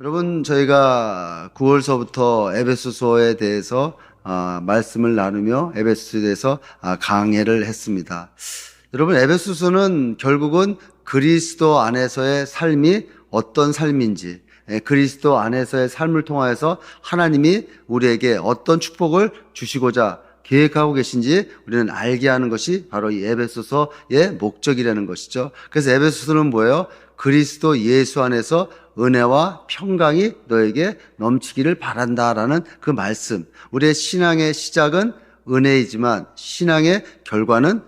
여러분, 저희가 9월서부터 에베소서에 대해서 말씀을 나누며 에베소서에 대해서 강해를 했습니다. 여러분, 에베소서는 결국은 그리스도 안에서의 삶이 어떤 삶인지, 그리스도 안에서의 삶을 통하여서 하나님이 우리에게 어떤 축복을 주시고자 계획하고 계신지 우리는 알게 하는 것이 바로 이 에베소서의 목적이라는 것이죠. 그래서 에베소서는 뭐예요? 그리스도 예수 안에서 은혜와 평강이 너에게 넘치기를 바란다라는 그 말씀. 우리의 신앙의 시작은 은혜이지만 신앙의 결과는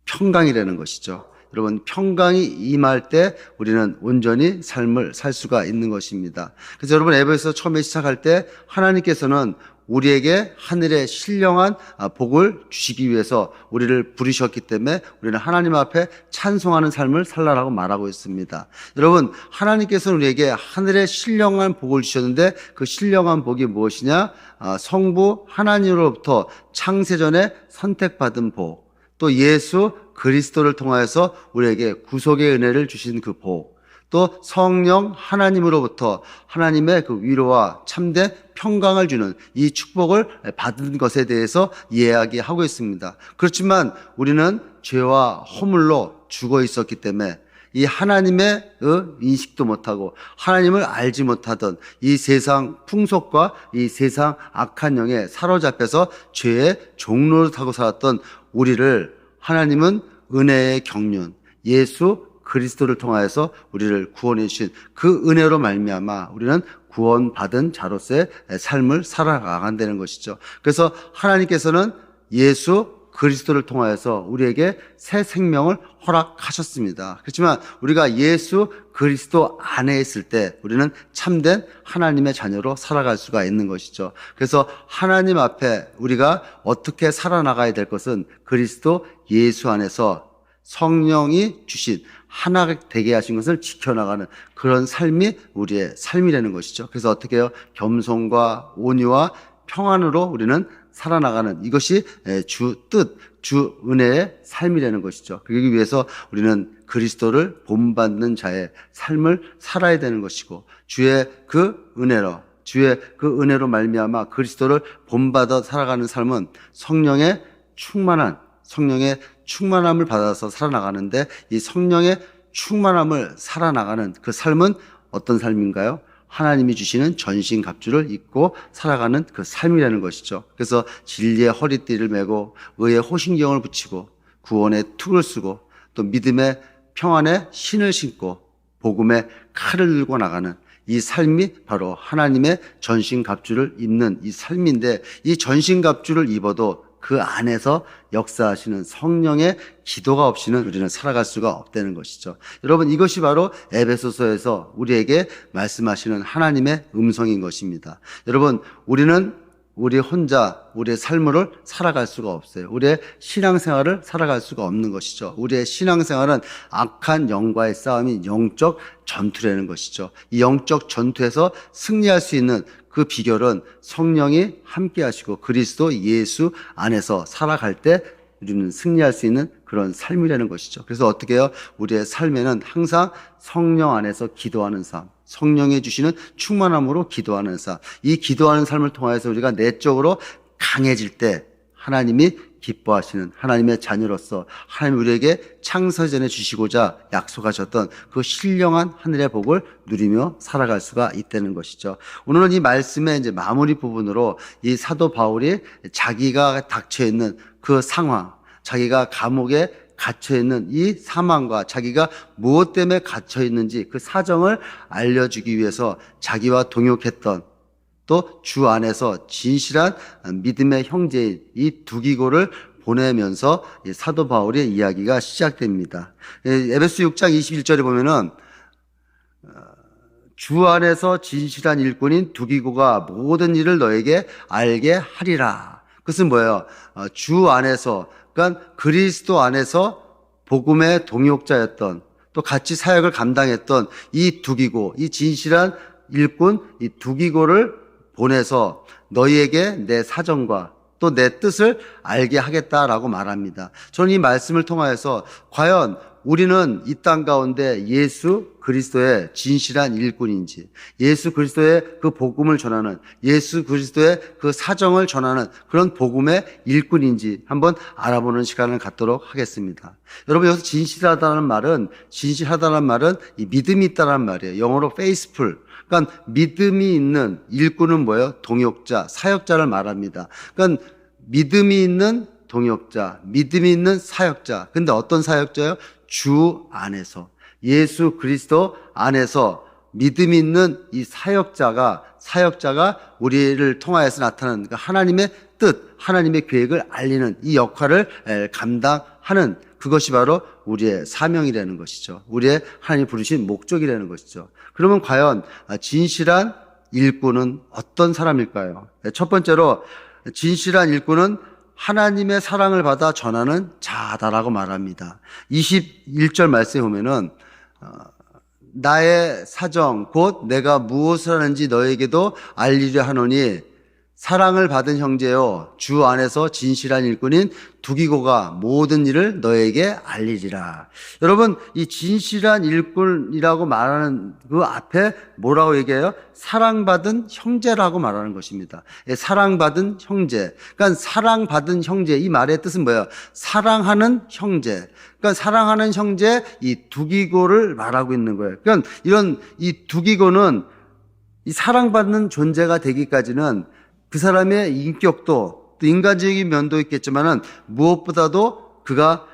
평강이라는 것이죠. 여러분, 평강이 임할 때 우리는 온전히 삶을 살 수가 있는 것입니다. 그래서 여러분, 에베소서 처음에 시작할 때 하나님께서는 우리에게 하늘의 신령한 복을 주시기 위해서 우리를 부르셨기 때문에 우리는 하나님 앞에 찬송하는 삶을 살라라고 말하고 있습니다. 여러분, 하나님께서는 우리에게 하늘의 신령한 복을 주셨는데 그 신령한 복이 무엇이냐? 성부 하나님으로부터 창세전에 선택받은 복, 또 예수 그리스도를 통하여서 우리에게 구속의 은혜를 주신 그 복, 또 성령 하나님으로부터 하나님의 그 위로와 참된 평강을 주는 이 축복을 받은 것에 대해서 이야기하고 있습니다. 그렇지만 우리는 죄와 허물로 죽어 있었기 때문에 이 하나님의 인식도 못하고 하나님을 알지 못하던 이 세상 풍속과 이 세상 악한 영에 사로잡혀서 죄의 종로를 타고 살았던 우리를 하나님은 은혜의 경륜, 예수 그리스도를 통하여서 우리를 구원해 주신 그 은혜로 말미암아 우리는 구원받은 자로서의 삶을 살아가간다는 것이죠. 그래서 하나님께서는 예수 그리스도를 통하여서 우리에게 새 생명을 허락하셨습니다. 그렇지만 우리가 예수 그리스도 안에 있을 때 우리는 참된 하나님의 자녀로 살아갈 수가 있는 것이죠. 그래서 하나님 앞에 우리가 어떻게 살아나가야 될 것은 그리스도 예수 안에서 성령이 주신 하나 되게 하신 것을 지켜나가는 그런 삶이 우리의 삶이라는 것이죠. 그래서 어떻게 해요? 겸손과 온유와 평안으로 우리는 살아나가는 이것이 주 뜻, 주 은혜의 삶이라는 것이죠. 그러기 위해서 우리는 그리스도를 본받는 자의 삶을 살아야 되는 것이고 주의 그 은혜로 말미암아 그리스도를 본받아 살아가는 삶은 성령의 충만함을 받아서 살아나가는데 이 성령의 충만함을 살아나가는 그 삶은 어떤 삶인가요? 하나님이 주시는 전신갑주를 입고 살아가는 그 삶이라는 것이죠. 그래서 진리의 허리띠를 메고 의의 호신경을 붙이고 구원의 툭을 쓰고 또 믿음의 평안의 신을 신고 복음의 칼을 들고 나가는 이 삶이 바로 하나님의 전신갑주를 입는 이 삶인데 이 전신갑주를 입어도 그 안에서 역사하시는 성령의 기도가 없이는 우리는 살아갈 수가 없다는 것이죠. 여러분, 이것이 바로 에베소서에서 우리에게 말씀하시는 하나님의 음성인 것입니다. 여러분, 우리는 우리 혼자 우리의 삶을 살아갈 수가 없어요. 우리의 신앙생활을 살아갈 수가 없는 것이죠. 우리의 신앙생활은 악한 영과의 싸움이 영적 전투라는 것이죠. 이 영적 전투에서 승리할 수 있는 그 비결은 성령이 함께 하시고 그리스도 예수 안에서 살아갈 때 우리는 승리할 수 있는 그런 삶이라는 것이죠. 그래서 어떻게 해요? 우리의 삶에는 항상 성령 안에서 기도하는 삶, 성령이 주시는 충만함으로 기도하는 삶, 이 기도하는 삶을 통해서 우리가 내적으로 강해질 때 하나님이 기뻐하시는 하나님의 자녀로서 하나님 우리에게 창세전에 주시고자 약속하셨던 그 신령한 하늘의 복을 누리며 살아갈 수가 있다는 것이죠. 오늘은 이 말씀의 이제 마무리 부분으로 이 사도 바울이 자기가 닥쳐 있는 그 상황, 자기가 감옥에 갇혀 있는 이 사망과 자기가 무엇 때문에 갇혀 있는지 그 사정을 알려주기 위해서 자기와 동역했던 또 주 안에서 진실한 믿음의 형제인 이 두기고를 보내면서 사도 바울의 이야기가 시작됩니다. 에베소 6장 21절에 보면은 주 안에서 진실한 일꾼인 두기고가 모든 일을 너에게 알게 하리라. 그것은 뭐예요? 주 안에서, 그러니까 그리스도 안에서 복음의 동역자였던 또 같이 사역을 감당했던 이 두기고, 이 진실한 일꾼, 이 두기고를 보내서 너희에게 내 사정과 또 내 뜻을 알게 하겠다라고 말합니다. 저는 이 말씀을 통하여서 과연 우리는 이 땅 가운데 예수 그리스도의 진실한 일꾼인지, 예수 그리스도의 그 복음을 전하는, 예수 그리스도의 그 사정을 전하는 그런 복음의 일꾼인지 한번 알아보는 시간을 갖도록 하겠습니다. 여러분, 여기서 진실하다는 말은 이 믿음이 있다는 말이에요. 영어로 faithful. 그러니까 믿음이 있는 일꾼은 뭐예요? 동역자, 사역자를 말합니다. 그러니까 믿음이 있는 동역자, 믿음이 있는 사역자. 근데 어떤 사역자요? 주 안에서, 예수 그리스도 안에서 믿음이 있는 이 사역자가 우리를 통하여서 나타나는 하나님의 뜻, 하나님의 계획을 알리는 이 역할을 감당하는, 그것이 바로 우리의 사명이라는 것이죠. 우리의 하나님 부르신 목적이라는 것이죠. 그러면 과연 진실한 일꾼은 어떤 사람일까요? 첫 번째로, 진실한 일꾼은 하나님의 사랑을 받아 전하는 자다라고 말합니다. 21절 말씀에 보면은 나의 사정 곧 내가 무엇을 하는지 너에게도 알리려 하노니 사랑을 받은 형제여 주 안에서 진실한 일꾼인 두기고가 모든 일을 너에게 알리리라. 여러분, 이 진실한 일꾼이라고 말하는 그 앞에 뭐라고 얘기해요? 사랑받은 형제라고 말하는 것입니다. 사랑받은 형제. 그러니까 사랑받은 형제, 이 말의 뜻은 뭐예요? 사랑하는 형제. 그러니까 사랑하는 형제, 이 두기고를 말하고 있는 거예요. 그러니까 이 두기고는 이 사랑받는 존재가 되기까지는 그 사람의 인격도 또 인간적인 면도 있겠지만은 무엇보다도 그가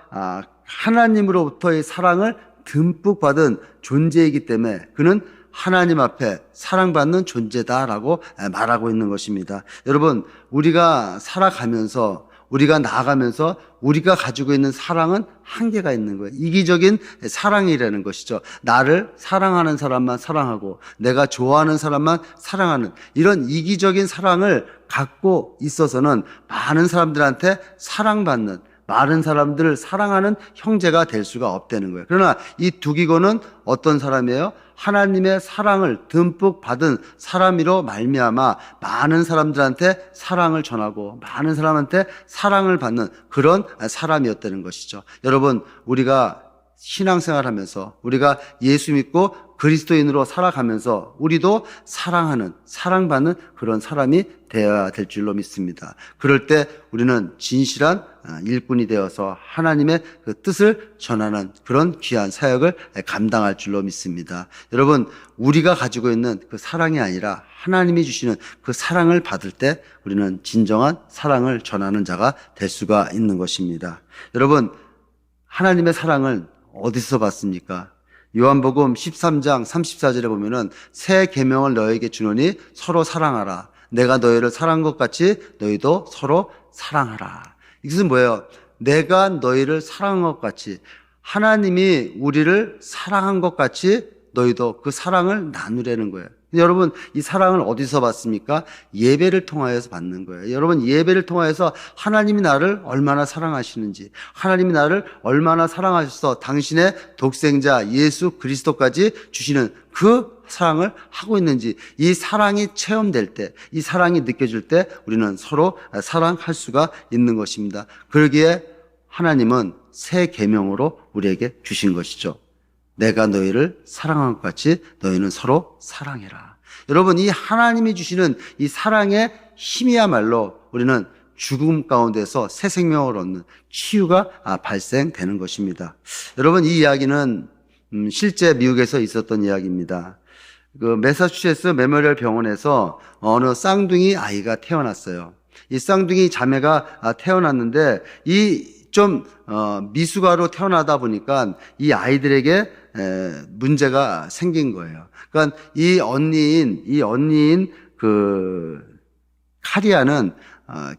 하나님으로부터의 사랑을 듬뿍 받은 존재이기 때문에 그는 하나님 앞에 사랑받는 존재다라고 말하고 있는 것입니다. 여러분, 우리가 살아가면서, 우리가 나아가면서 우리가 가지고 있는 사랑은 한계가 있는 거예요. 이기적인 사랑이라는 것이죠. 나를 사랑하는 사람만 사랑하고 내가 좋아하는 사람만 사랑하는 이런 이기적인 사랑을 갖고 있어서는 많은 사람들한테 사랑받는, 많은 사람들을 사랑하는 형제가 될 수가 없다는 거예요. 그러나 이 두기고는 어떤 사람이에요? 하나님의 사랑을 듬뿍 받은 사람이로 말미암아 많은 사람들한테 사랑을 전하고 많은 사람한테 사랑을 받는 그런 사람이었다는 것이죠. 여러분, 우리가 신앙생활하면서 우리가 예수 믿고 그리스도인으로 살아가면서 우리도 사랑하는, 사랑받는 그런 사람이 되어야 될 줄로 믿습니다. 그럴 때 우리는 진실한 일꾼이 되어서 하나님의 그 뜻을 전하는 그런 귀한 사역을 감당할 줄로 믿습니다. 여러분, 우리가 가지고 있는 그 사랑이 아니라 하나님이 주시는 그 사랑을 받을 때 우리는 진정한 사랑을 전하는 자가 될 수가 있는 것입니다. 여러분, 하나님의 사랑을 어디서 받습니까? 요한복음 13장 34절에 보면은 새 계명을 너에게 주노니 서로 사랑하라. 내가 너희를 사랑한 것 같이 너희도 서로 사랑하라. 이것은 뭐예요? 내가 너희를 사랑한 것 같이, 하나님이 우리를 사랑한 것 같이 너희도 그 사랑을 나누려는 거예요. 여러분, 이 사랑을 어디서 받습니까? 예배를 통하여서 받는 거예요. 여러분, 예배를 통하여서 하나님이 나를 얼마나 사랑하시는지, 하나님이 나를 얼마나 사랑하셔서 당신의 독생자 예수 그리스도까지 주시는 그 사랑을 하고 있는지, 이 사랑이 체험될 때, 이 사랑이 느껴질 때 우리는 서로 사랑할 수가 있는 것입니다. 그러기에 하나님은 새 계명으로 우리에게 주신 것이죠. 내가 너희를 사랑한 것 같이 너희는 서로 사랑해라. 여러분, 이 하나님이 주시는 이 사랑의 힘이야말로 우리는 죽음 가운데서 새 생명을 얻는 치유가 발생되는 것입니다. 여러분, 이 이야기는 실제 미국에서 있었던 이야기입니다. 그 매사추세츠 메모리얼 병원에서 어느 쌍둥이 아이가 태어났어요. 이 쌍둥이 자매가 태어났는데 미숙아로 태어나다 보니까 이 아이들에게 문제가 생긴 거예요. 그러니까 이 언니인 그 카리아는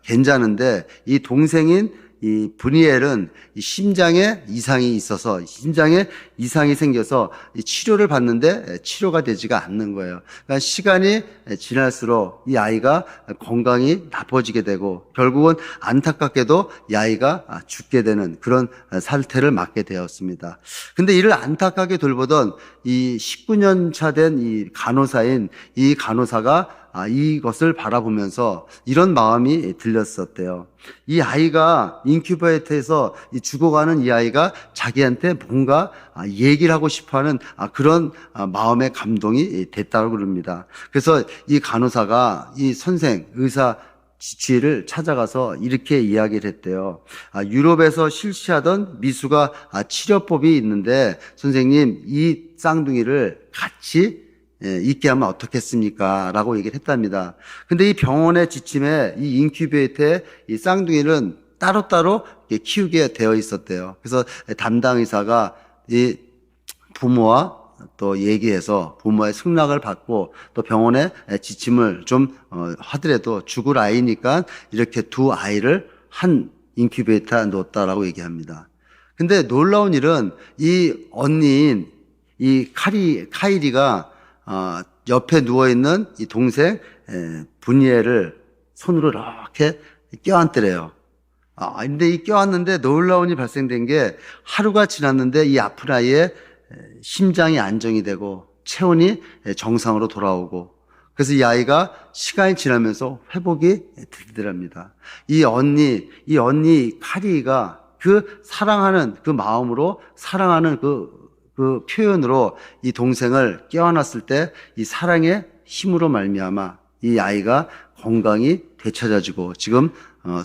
괜찮은데 이 동생인 이 브니엘은 이 심장에 이상이 있어서 심장에 이상이 생겨서 이 치료를 받는데 치료가 되지가 않는 거예요. 그러니까 시간이 지날수록 이 아이가 건강이 나빠지게 되고 결국은 안타깝게도 이 아이가 죽게 되는 그런 사태를 맞게 되었습니다. 근데 이를 안타깝게 돌보던 이 19년 차 된 이 간호사인 이 간호사가 이것을 바라보면서 이런 마음이 들렸었대요. 이 아이가 인큐베이터에서 죽어가는 이 아이가 자기한테 뭔가 얘기를 하고 싶어하는 그런 마음의 감동이 됐다고 그럽니다. 그래서 이 간호사가 이 선생, 의사 지취를 찾아가서 이렇게 이야기를 했대요. 유럽에서 실시하던 미수가 치료법이 있는데 선생님 이 쌍둥이를 같이 있게 하면 어떻겠습니까? 라고 얘기를 했답니다. 근데 이 병원의 지침에 이 인큐베이터에 이 쌍둥이는 따로따로 키우게 되어 있었대요. 그래서 담당 의사가 이 부모와 또 얘기해서 부모의 승낙을 받고 또 병원의 지침을 좀 하더라도 죽을 아이니까 이렇게 두 아이를 한 인큐베이터에 넣었다라고 얘기합니다. 근데 놀라운 일은 이 언니인 이 카이리가 옆에 누워있는 이 동생 분이엘을 손으로 이렇게 껴안더래요. 근데 이 껴안는데 놀라운 일이 발생된 게 하루가 지났는데 이 아픈 아이의 심장이 안정이 되고 체온이 정상으로 돌아오고 그래서 이 아이가 시간이 지나면서 회복이 되더랍니다. 이 언니 카리가 그 사랑하는 그 마음으로 사랑하는 그 표현으로 이 동생을 껴안았을 때 이 사랑의 힘으로 말미암아 이 아이가 건강이 되찾아지고 지금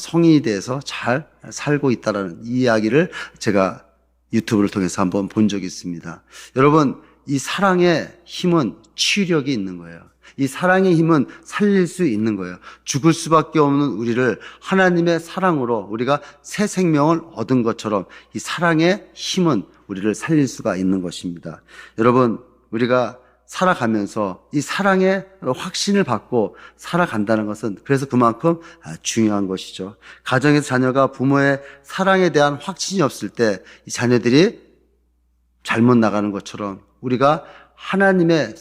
성인이 돼서 잘 살고 있다라는 이 이야기를 제가 유튜브를 통해서 한번 본 적이 있습니다. 여러분, 이 사랑의 힘은 치유력이 있는 거예요. 이 사랑의 힘은 살릴 수 있는 거예요. 죽을 수밖에 없는 우리를 하나님의 사랑으로 우리가 새 생명을 얻은 것처럼 이 사랑의 힘은 우리를 살릴 수가 있는 것입니다. 여러분, 우리가 살아가면서 이 사랑의 확신을 받고 살아간다는 것은 그래서 그만큼 중요한 것이죠. 가정에서 자녀가 부모의 사랑에 대한 확신이 없을 때 이 자녀들이 잘못 나가는 것처럼 우리가 하나님의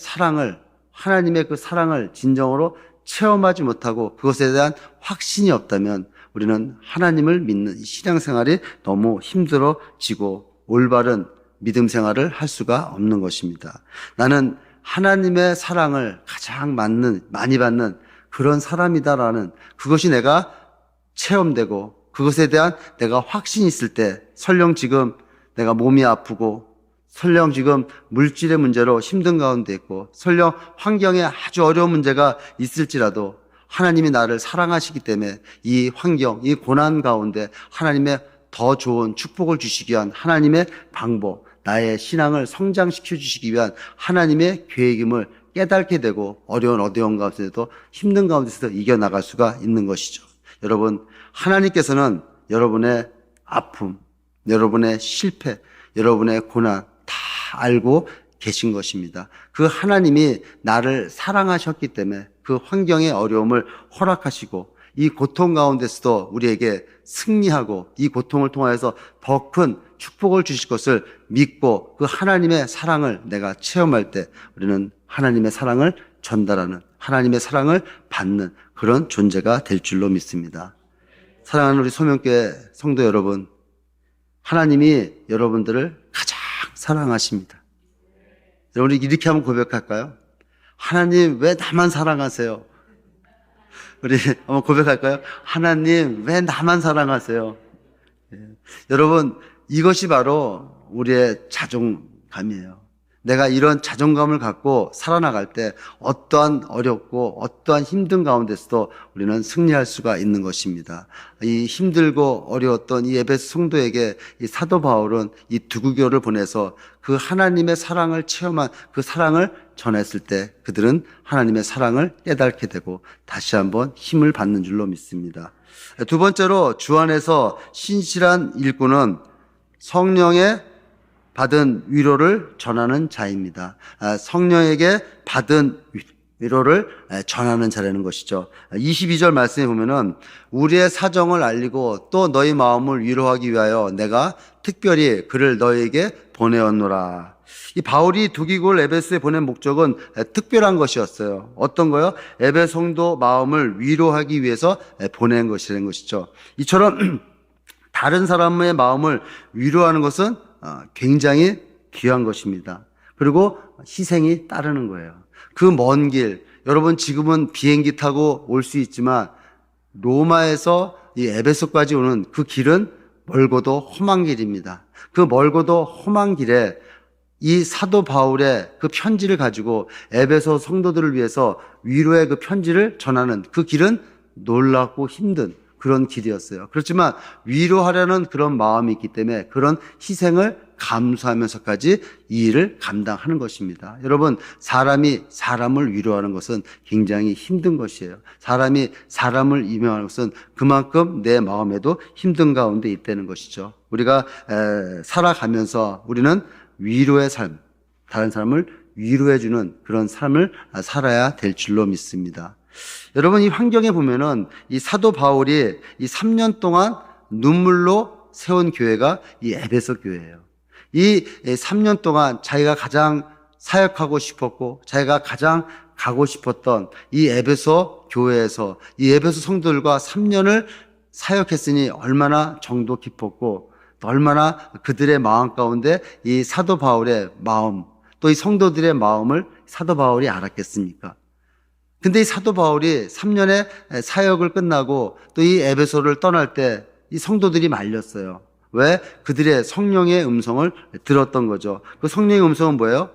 그 사랑을 진정으로 체험하지 못하고 그것에 대한 확신이 없다면 우리는 하나님을 믿는 신앙생활이 너무 힘들어지고 올바른 믿음 생활을 할 수가 없는 것입니다. 나는 하나님의 사랑을 가장 많이 받는 그런 사람이다라는 그것이 내가 체험되고 그것에 대한 내가 확신이 있을 때 설령 지금 내가 몸이 아프고 설령 지금 물질의 문제로 힘든 가운데 있고 설령 환경에 아주 어려운 문제가 있을지라도 하나님이 나를 사랑하시기 때문에 이 환경, 이 고난 가운데 하나님의 더 좋은 축복을 주시기 위한 하나님의 방법, 나의 신앙을 성장시켜 주시기 위한 하나님의 계획임을 깨닫게 되고 어려운 가운데도 힘든 가운데서도 이겨나갈 수가 있는 것이죠. 여러분, 하나님께서는 여러분의 아픔, 여러분의 실패, 여러분의 고난 다 알고 계신 것입니다. 그 하나님이 나를 사랑하셨기 때문에 그 환경의 어려움을 허락하시고 이 고통 가운데서도 우리에게 승리하고 이 고통을 통하여서 더 큰 축복을 주실 것을 믿고 그 하나님의 사랑을 내가 체험할 때 우리는 하나님의 사랑을 전달하는 하나님의 사랑을 받는 그런 존재가 될 줄로 믿습니다. 사랑하는 우리 소명교회 성도 여러분, 하나님이 여러분들을 가장 사랑하십니다. 우리 이렇게 한번 고백할까요? 하나님 왜 나만 사랑하세요? 우리 한번 고백할까요? 하나님 왜 나만 사랑하세요? 여러분, 이것이 바로 우리의 자존감이에요. 내가 이런 자존감을 갖고 살아나갈 때 어떠한 어렵고 어떠한 힘든 가운데서도 우리는 승리할 수가 있는 것입니다. 이 힘들고 어려웠던 이 에베소 성도에게 이 사도 바울은 이 두구교를 보내서 그 하나님의 사랑을 체험한 그 사랑을 전했을 때 그들은 하나님의 사랑을 깨닫게 되고 다시 한번 힘을 받는 줄로 믿습니다. 두 번째로 주 안에서 신실한 일꾼은 성령의 받은 위로를 전하는 자입니다. 성령에게 받은 위로를 전하는 자라는 것이죠. 22절 말씀에 보면은 우리의 사정을 알리고 또 너희 마음을 위로하기 위하여 내가 특별히 그를 너희에게 보내었노라. 이 바울이 두기고를 에베소에 보낸 목적은 특별한 것이었어요. 어떤 거요? 에베소 성도 마음을 위로하기 위해서 보낸 것이라는 것이죠. 이처럼 다른 사람의 마음을 위로하는 것은 굉장히 귀한 것입니다. 그리고 희생이 따르는 거예요. 그 먼 길, 여러분 지금은 비행기 타고 올 수 있지만 로마에서 이 에베소까지 오는 그 길은 멀고도 험한 길입니다. 그 멀고도 험한 길에 이 사도 바울의 그 편지를 가지고 에베소 성도들을 위해서 위로의 그 편지를 전하는 그 길은 놀랍고 힘든 그런 길이었어요. 그렇지만 위로하려는 그런 마음이 있기 때문에 그런 희생을 감수하면서까지 이 일을 감당하는 것입니다. 여러분, 사람이 사람을 위로하는 것은 굉장히 힘든 것이에요. 사람이 사람을 임명하는 것은 그만큼 내 마음에도 힘든 가운데 있다는 것이죠. 우리가 살아가면서 우리는 위로의 삶, 다른 사람을 위로해주는 그런 삶을 살아야 될 줄로 믿습니다. 여러분, 이 환경에 보면은 이 사도 바울이 이 3년 동안 눈물로 세운 교회가 이 에베소 교회예요. 이 3년 동안 자기가 가장 사역하고 싶었고 자기가 가장 가고 싶었던 이 에베소 교회에서 이 에베소 성도들과 3년을 사역했으니 얼마나 정도 깊었고 얼마나 그들의 마음 가운데 이 사도 바울의 마음 또 이 성도들의 마음을 사도 바울이 알았겠습니까? 근데 이 사도 바울이 3년의 사역을 끝나고 또 이 에베소를 떠날 때 이 성도들이 말렸어요. 왜? 그들의 성령의 음성을 들었던 거죠. 그 성령의 음성은 뭐예요?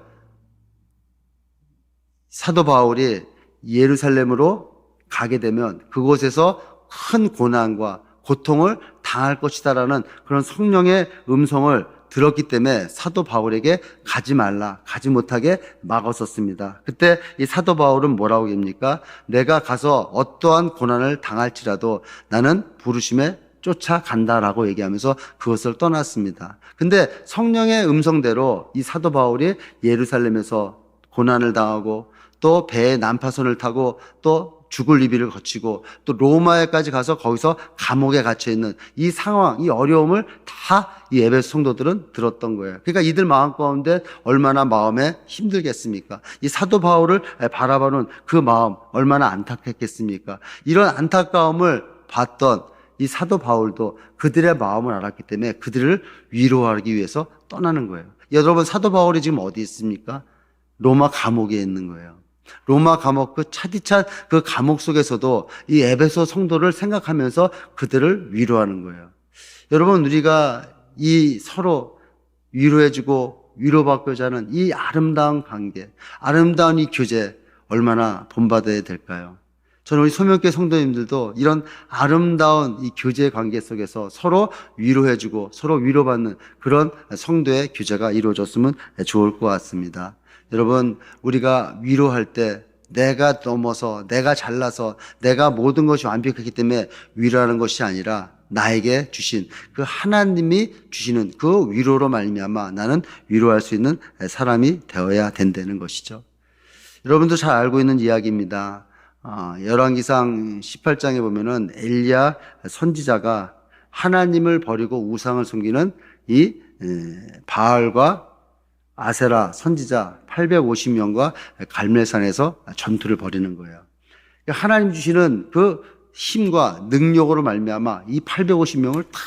사도 바울이 예루살렘으로 가게 되면 그곳에서 큰 고난과 고통을 당할 것이다라는 그런 성령의 음성을 들었기 때문에 사도 바울에게 가지 말라, 가지 못하게 막았었습니다. 그때 이 사도 바울은 뭐라고 합니까? 내가 가서 어떠한 고난을 당할지라도 나는 부르심에 쫓아간다라고 얘기하면서 그것을 떠났습니다. 근데 성령의 음성대로 이 사도 바울이 예루살렘에서 고난을 당하고 또 배에 난파선을 타고 또 죽을 리비를 거치고 또 로마에까지 가서 거기서 감옥에 갇혀 있는 이 상황, 이 어려움을 다 이 에베소 성도들은 들었던 거예요. 그러니까 이들 마음 가운데 얼마나 마음에 힘들겠습니까? 이 사도 바울을 바라보는 그 마음 얼마나 안타깝겠습니까? 이런 안타까움을 봤던 이 사도 바울도 그들의 마음을 알았기 때문에 그들을 위로하기 위해서 떠나는 거예요. 여러분, 사도 바울이 지금 어디 있습니까? 로마 감옥에 있는 거예요. 로마 감옥, 그 차디찬 그 감옥 속에서도 이 에베소 성도를 생각하면서 그들을 위로하는 거예요. 여러분, 우리가 이 서로 위로해주고 위로받고자 하는 이 아름다운 관계, 아름다운 이 교제 얼마나 본받아야 될까요? 저는 우리 소명교회 성도님들도 이런 아름다운 이 교제 관계 속에서 서로 위로해주고 서로 위로받는 그런 성도의 교제가 이루어졌으면 좋을 것 같습니다. 여러분, 우리가 위로할 때 내가 넘어서 내가 잘나서 내가 모든 것이 완벽하기 때문에 위로하는 것이 아니라 나에게 주신 그 하나님이 주시는 그 위로로 말미암아 나는 위로할 수 있는 사람이 되어야 된다는 것이죠. 여러분도 잘 알고 있는 이야기입니다. 열왕기상 18장에 보면은 엘리야 선지자가 하나님을 버리고 우상을 섬기는 이 바알과 아세라 선지자 850명과 갈멜산에서 전투를 벌이는 거예요. 하나님 주시는 그 힘과 능력으로 말미암아 이 850명을 다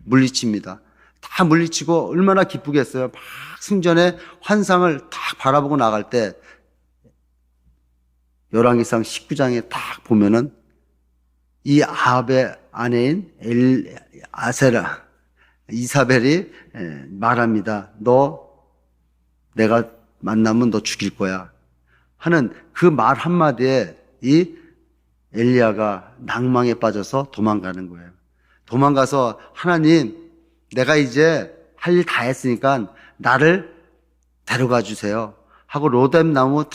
물리칩니다. 다 물리치고 얼마나 기쁘겠어요. 막 승전의 환상을 딱 바라보고 나갈 때 열왕기상 19장에 딱 보면은 이 아합의 아내인 아세라 이사벨이 말합니다. 너 내가 만나면 너 죽일 거야 하는 그 말 한마디에 이 엘리야가 낭망에 빠져서 도망가는 거예요. 도망가서 하나님, 내가 이제 할 일 다 했으니까 나를 데려가 주세요 하고 로뎀 나무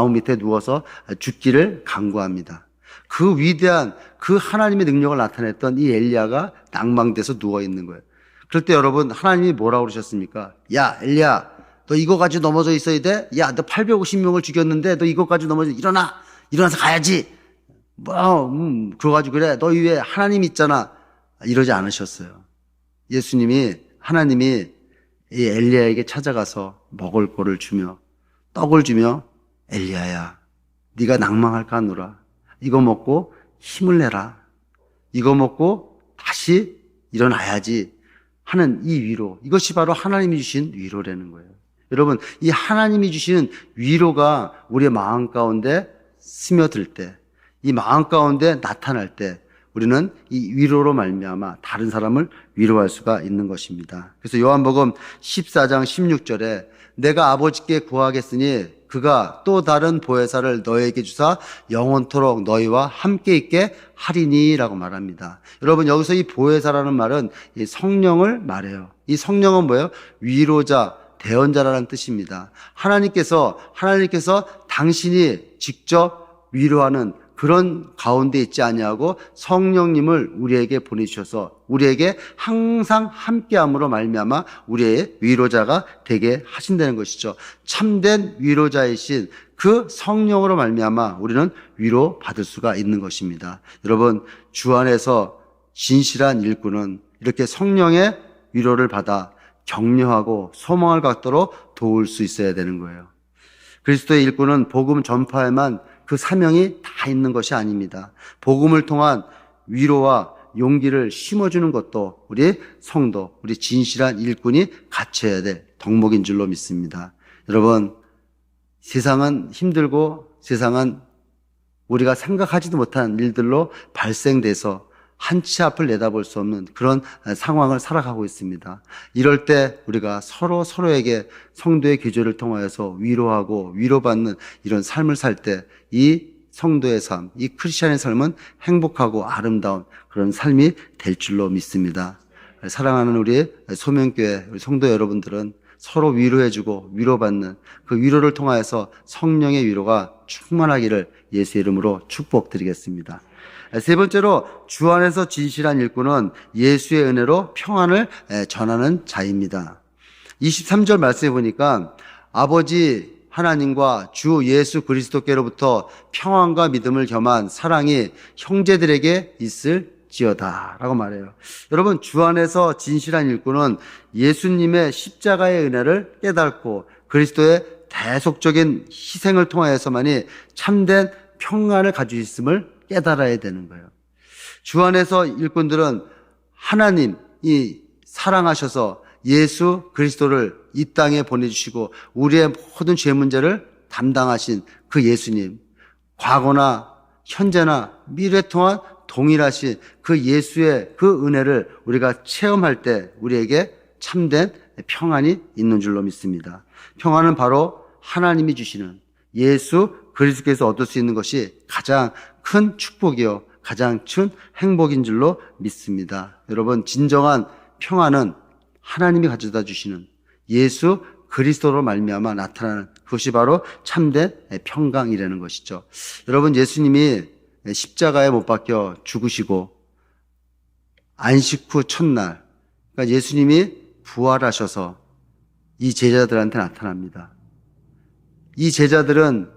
밑에 누워서 죽기를 간구합니다. 그 위대한 그 하나님의 능력을 나타냈던 이 엘리야가 낭망돼서 누워 있는 거예요. 그럴 때 여러분, 하나님이 뭐라고 그러셨습니까? 야, 엘리야, 너 이거 가지고 넘어져 있어야 돼? 야, 너 850명을 죽였는데 너 이거 가지고 넘어져. 일어나서 가야지. 그거 가지고 그래. 너 위에 하나님 있잖아. 이러지 않으셨어요. 하나님이 이 엘리야에게 찾아가서 먹을 거를 주며 떡을 주며 엘리야야, 네가 낭망할까 하노라. 이거 먹고 힘을 내라. 이거 먹고 다시 일어나야지 하는 이 위로, 이것이 바로 하나님이 주신 위로라는 거예요. 여러분, 이 하나님이 주시는 위로가 우리의 마음 가운데 스며들 때, 이 마음 가운데 나타날 때 우리는 이 위로로 말미암아 다른 사람을 위로할 수가 있는 것입니다. 그래서 요한복음 14장 16절에 내가 아버지께 구하겠으니 그가 또 다른 보혜사를 너에게 주사 영원토록 너희와 함께 있게 하리니 라고 말합니다. 여러분, 여기서 이 보혜사라는 말은 이 성령을 말해요. 이 성령은 뭐예요? 위로자, 대언자라는 뜻입니다. 하나님께서 당신이 직접 위로하는 그런 가운데 있지 아니하고 성령님을 우리에게 보내주셔서 우리에게 항상 함께함으로 말미암아 우리의 위로자가 되게 하신다는 것이죠. 참된 위로자이신 그 성령으로 말미암아 우리는 위로받을 수가 있는 것입니다. 여러분, 주 안에서 진실한 일꾼은 이렇게 성령의 위로를 받아 격려하고 소망을 갖도록 도울 수 있어야 되는 거예요. 그리스도의 일꾼은 복음 전파에만 그 사명이 다 있는 것이 아닙니다. 복음을 통한 위로와 용기를 심어주는 것도 우리 성도, 우리 진실한 일꾼이 갖춰야 될 덕목인 줄로 믿습니다. 여러분, 세상은 힘들고 세상은 우리가 생각하지도 못한 일들로 발생돼서 한치 앞을 내다볼 수 없는 그런 상황을 살아가고 있습니다. 이럴 때 우리가 서로에게 성도의 기조를 통하여서 위로하고 위로받는 이런 삶을 살 때 이 성도의 삶, 이 크리스찬의 삶은 행복하고 아름다운 그런 삶이 될 줄로 믿습니다. 사랑하는 우리 소명교회 우리 성도 여러분들은 서로 위로해주고 위로받는 그 위로를 통하여서 성령의 위로가 충만하기를 예수의 이름으로 축복드리겠습니다. 세 번째로, 주 안에서 진실한 일꾼은 예수의 은혜로 평안을 전하는 자입니다. 23절 말씀해 보니까 아버지 하나님과 주 예수 그리스도께로부터 평안과 믿음을 겸한 사랑이 형제들에게 있을지어다 라고 말해요. 여러분, 주 안에서 진실한 일꾼은 예수님의 십자가의 은혜를 깨닫고 그리스도의 대속적인 희생을 통하여서만이 참된 평안을 가지고 있음을 깨달아야 되는 거예요. 주 안에서 일꾼들은 하나님이 사랑하셔서 예수 그리스도를 이 땅에 보내주시고 우리의 모든 죄 문제를 담당하신 그 예수님, 과거나 현재나 미래 동안 동일하신 그 예수의 그 은혜를 우리가 체험할 때 우리에게 참된 평안이 있는 줄로 믿습니다. 평안은 바로 하나님이 주시는 예수 그리스도께서 얻을 수 있는 것이 가장 큰 축복이요, 가장 큰 행복인 줄로 믿습니다. 여러분, 진정한 평안은 하나님이 가져다 주시는 예수 그리스도로 말미암아 나타나는 그것이 바로 참된 평강이라는 것이죠. 여러분, 예수님이 십자가에 못 박혀 죽으시고 안식 후 첫날, 그러니까 예수님이 부활하셔서 이 제자들한테 나타납니다. 이 제자들은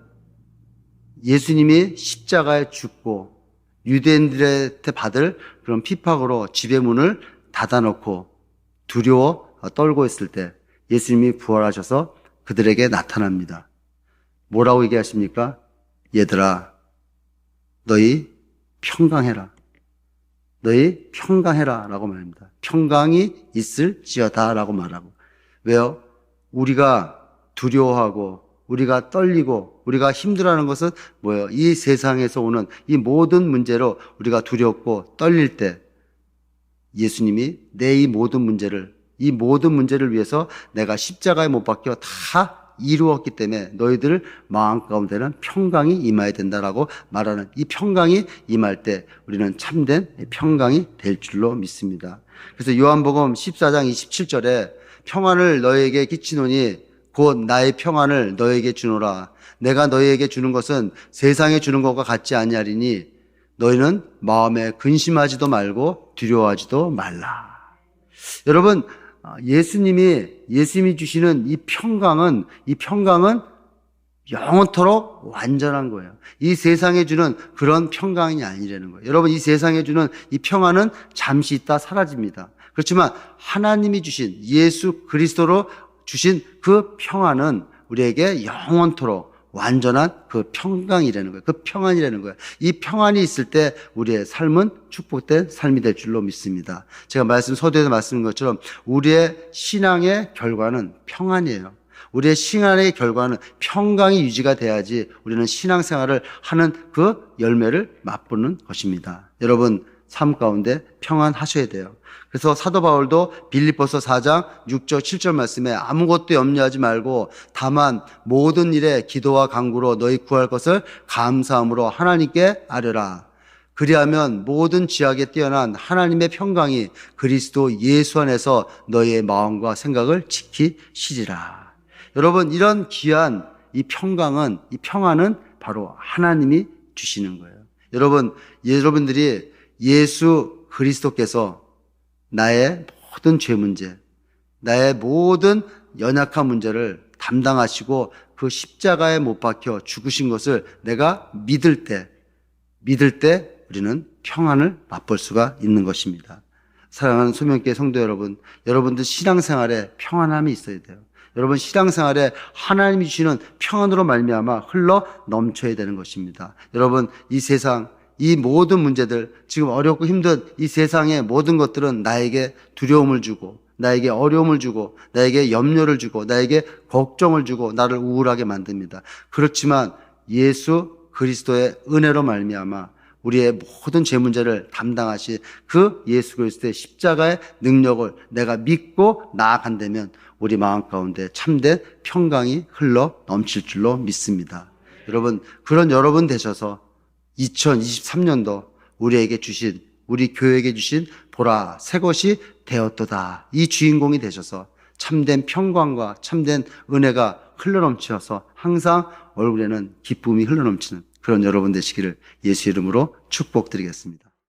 예수님이 십자가에 죽고 유대인들한테 받을 그런 핍박으로 집의 문을 닫아놓고 두려워 떨고 있을 때 예수님이 부활하셔서 그들에게 나타납니다. 뭐라고 얘기하십니까? 얘들아, 너희 평강해라. 너희 평강해라 라고 말합니다. 평강이 있을지어다 라고 말하고. 왜요? 우리가 두려워하고 우리가 떨리고 우리가 힘들어하는 것은 뭐예요? 이 세상에서 오는 이 모든 문제로 우리가 두렵고 떨릴 때 예수님이 내 이 모든 문제를 위해서 내가 십자가에 못 박혀 다 이루었기 때문에 너희들 마음 가운데는 평강이 임해야 된다라고 말하는 이 평강이 임할 때 우리는 참된 평강이 될 줄로 믿습니다. 그래서 요한복음 14장 27절에 평안을 너희에게 끼치노니 곧 나의 평안을 너희에게 주노라. 내가 너희에게 주는 것은 세상에 주는 것과 같지 아니하리니 너희는 마음에 근심하지도 말고 두려워하지도 말라. 여러분, 예수님이 주시는 이 평강은 영원토록 완전한 거예요. 이 세상에 주는 그런 평강이 아니라는 거예요. 여러분, 이 세상에 주는 이 평안은 잠시 있다 사라집니다. 그렇지만 하나님이 주신 예수 그리스도로 주신 그 평안은 우리에게 영원토록 완전한 그 평강이라는 거예요. 그 평안이라는 거예요. 이 평안이 있을 때 우리의 삶은 축복된 삶이 될 줄로 믿습니다. 제가 서두에서 말씀드린 것처럼 우리의 신앙의 결과는 평안이에요. 우리의 신앙의 결과는 평강이 유지가 돼야지 우리는 신앙생활을 하는 그 열매를 맛보는 것입니다. 여러분, 삶 가운데 평안하셔야 돼요. 그래서 사도 바울도 빌립보서 4장 6절 7절 말씀에 아무것도 염려하지 말고 다만 모든 일에 기도와 간구로 너희 구할 것을 감사함으로 하나님께 아뢰라. 그리하면 모든 지각에 뛰어난 하나님의 평강이 그리스도 예수 안에서 너희의 마음과 생각을 지키시리라. 여러분, 이런 귀한 이 평안은 바로 하나님이 주시는 거예요. 여러분들이 예수 그리스도께서 나의 모든 죄 문제, 나의 모든 연약한 문제를 담당하시고 그 십자가에 못 박혀 죽으신 것을 내가 믿을 때 우리는 평안을 맛볼 수가 있는 것입니다. 사랑하는 소명교회 성도 여러분, 여러분들 신앙생활에 평안함이 있어야 돼요. 여러분 신앙생활에 하나님이 주시는 평안으로 말미암아 흘러 넘쳐야 되는 것입니다. 여러분, 이 세상, 이 모든 문제들, 지금 어렵고 힘든 이 세상의 모든 것들은 나에게 두려움을 주고, 나에게 어려움을 주고, 나에게 염려를 주고, 나에게 걱정을 주고, 나를 우울하게 만듭니다. 그렇지만 예수 그리스도의 은혜로 말미암아 우리의 모든 죄 문제를 담당하신 그 예수 그리스도의 십자가의 능력을 내가 믿고 나아간다면 우리 마음 가운데 참된 평강이 흘러 넘칠 줄로 믿습니다. 여러분, 그런 여러분 되셔서 2023년도 우리에게 주신, 우리 교회에게 주신 보라 새 것이 되었도다, 이 주인공이 되셔서 참된 평강과 참된 은혜가 흘러넘쳐서 항상 얼굴에는 기쁨이 흘러넘치는 그런 여러분 되시기를 예수 이름으로 축복드리겠습니다.